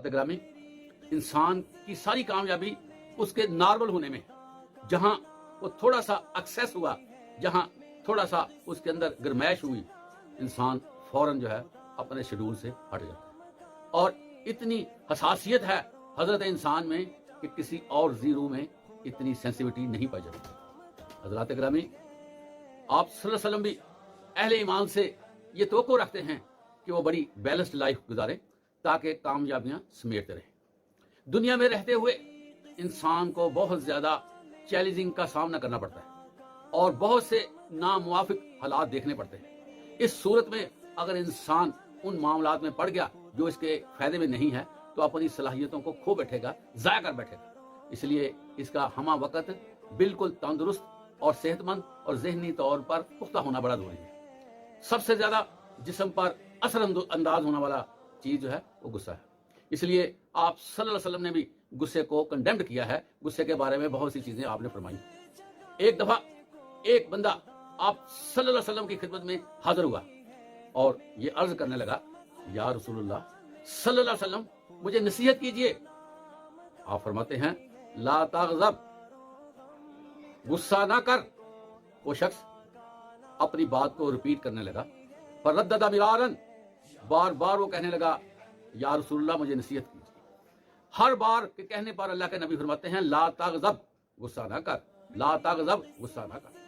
हज़रात ग्रामी, इंसान की सारी कामयाबी उसके नॉर्मल होने में, जहां वो थोड़ा सा एक्सेस हुआ, जहां थोड़ा सा उसके अंदर गरमाइश हुई, इंसान फौरन जो है अपने शेड्यूल से हट जाता है। और इतनी हसासियत है हजरत इंसान में कि किसी और जीरो में इतनी सेंसिटिविटी नहीं पाई जाती। हजरत ग्रामी, आप सल्लल्लाहु अलैहि वसल्लम भी अहले ईमान से ये तवक्को रखते हैं कि वो बड़ी बैलेंस्ड लाइफ गुजारे ताकि कामयाबियां समेटते रहें। दुनिया में रहते हुए इंसान को बहुत ज्यादा चैलेंजिंग का सामना करना पड़ता है और बहुत से नामुवाफिक हालात देखने पड़ते हैं। इस सूरत में अगर इंसान उन मामलात में पड़ गया जो इसके फायदे में नहीं है तो अपनी सलाहियतों को खो बैठेगा, जाया कर बैठेगा। इसलिए इसका हमा वक्त बिल्कुल तंदुरुस्त और सेहतमंद और जहनी तौर पर पुख्ता होना बड़ा जरूरी है। सबसे ज्यादा जिस्म पर असर अंदाज होने वाला चीज जो है वो गुस्सा है। इसलिए आप सल्लल्लाहु अलैहि वसल्लम ने भी गुस्से को कंडेम्ड किया है। गुस्से के बारे में बहुत सी चीजें आपने फरमाई। एक दफा एक बंदा आप सल्लल्लाहु अलैहि वसल्लम की खिदमत में हाजिर हुआ और ये अर्ज करने लगा, या रसूलुल्लाह सल्लल्लाहु अलैहि वसल्लम, मुझे नसीहत कीजिए। आप फरमाते हैं, ला तग़ज़ब, गुस्सा ना कर। वो शख्स अपनी बात को रिपीट करने लगा, फरद्ददा मिरारन, बार बार वो कहने लगा, या रसूलुल्लाह मुझे नसीहत कीजिए। हर बार के कहने पर अल्लाह के नबी फरमाते हैं, ला तग़ज़ब, गुस्सा ना कर, ला तग़ज़ब, गुस्सा ना कर।